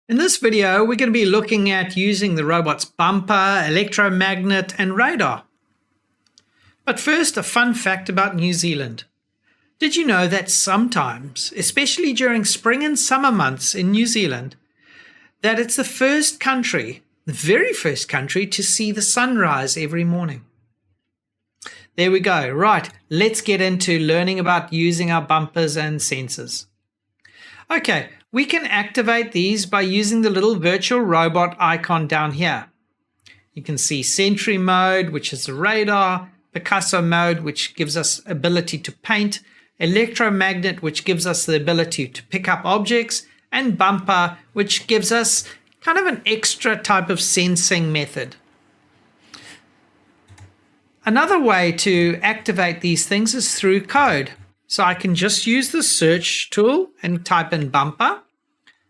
In this video, we're going to be looking at using the robot's bumper, electromagnet, and radar. But first, a fun fact about New Zealand. Did you know that sometimes, especially during spring and summer months in New Zealand, that it's the first country, the very first country, to see the sunrise every morning? There we go. Right, let's get into learning about using our bumpers and sensors. Okay, we can activate these by using the little virtual robot icon down here. You can see Sentry mode, which is the radar, Picasso mode, which gives us ability to paint, electromagnet, which gives us the ability to pick up objects, and bumper, which gives us kind of an extra type of sensing method. Another way to activate these things is through code. So I can just use the search tool and type in bumper.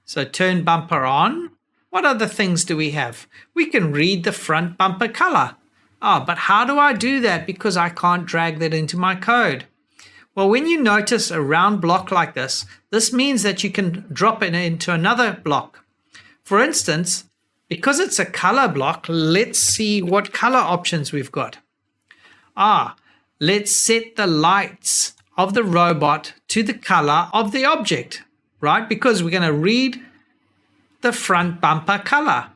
So turn bumper on. What other things do we have? We can read the front bumper color. But how do I do that? Because I can't drag that into my code. Well, when you notice a round block like this, this means that you can drop it into another block. For instance, because it's a color block, let's see what color options we've got. Let's set the lights of the robot to the color of the object, right? Because we're going to read the front bumper color.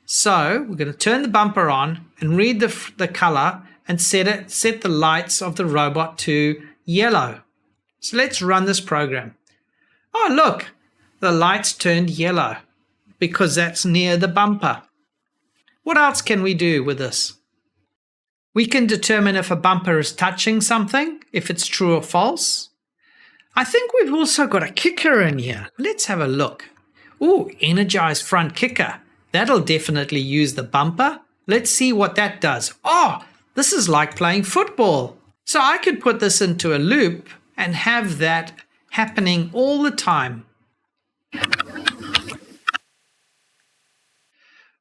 So we're going to turn the bumper on and read the color and set the lights of the robot to yellow. So let's run this program. Look, the lights turned yellow because that's near the bumper. What else can we do with this? We can determine if a bumper is touching something, if it's true or false. I think we've also got a kicker in here. Let's have a look. Energize front kicker. That'll definitely use the bumper. Let's see what that does. This is like playing football. So I could put this into a loop and have that happening all the time.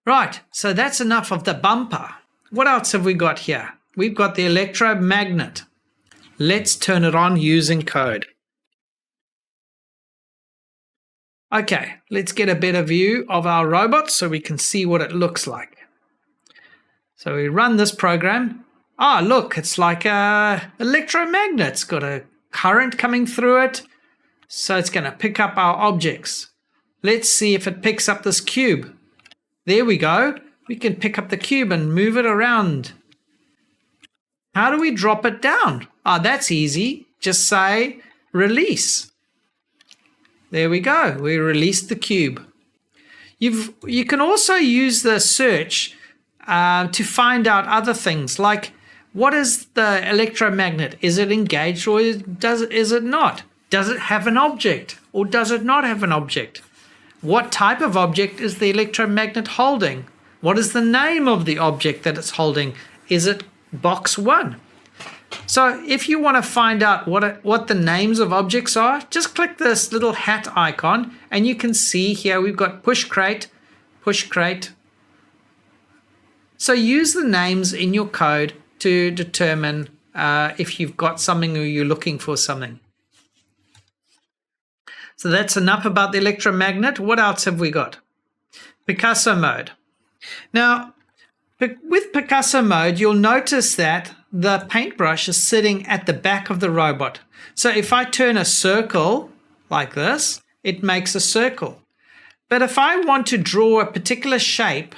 Right, so that's enough of the bumper. What else have we got here? We've got the electromagnet. Let's turn it on using code. Okay, let's get a better view of our robot so we can see what it looks like. So we run this program. Look, it's like a electromagnet. It's got a current coming through it. So it's going to pick up our objects. Let's see if it picks up this cube. There we go. We can pick up the cube and move it around. How do we drop it down? That's easy. Just say release. There we go. We released the cube. You can also use the search to find out other things like what is the electromagnet? Is it engaged or is it not? Does it have an object or does it not have an object? What type of object is the electromagnet holding? What is the name of the object that it's holding? Is it box 1? So if you want to find out what the names of objects are, just click this little hat icon and you can see here we've got push crate. So use the names in your code to determine if you've got something or you're looking for something. So that's enough about the electromagnet. What else have we got? Picasso mode. Now, with Picasso mode, you'll notice that the paintbrush is sitting at the back of the robot. So if I turn a circle like this, it makes a circle. But if I want to draw a particular shape,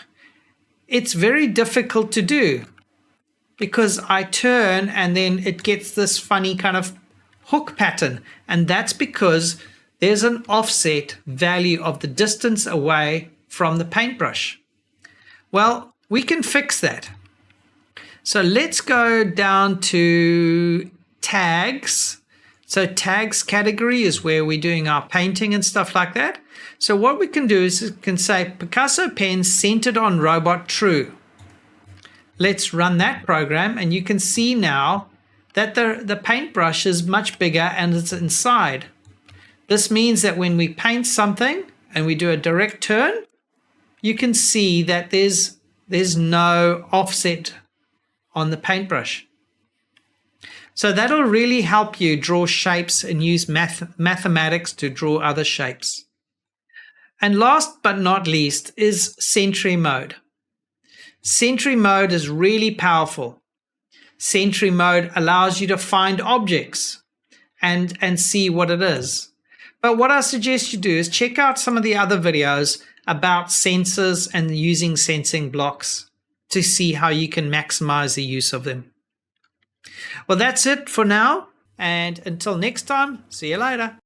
it's very difficult to do because I turn and then it gets this funny kind of hook pattern. And that's because there's an offset value of the distance away from the paintbrush. Well, we can fix that. So let's go down to tags. So tags category is where we're doing our painting and stuff like that. So what we can do is we can say Picasso pen centered on robot true. Let's run that program and you can see now that the paintbrush is much bigger and it's inside. This means that when we paint something and we do a direct turn, you can see that there's no offset on the paintbrush. So that'll really help you draw shapes and use mathematics to draw other shapes. And last but not least is Sentry mode. Sentry mode is really powerful. Sentry mode allows you to find objects and see what it is. But what I suggest you do is check out some of the other videos about sensors and using sensing blocks to see how you can maximize the use of them. Well, that's it for now. And until next time, see you later.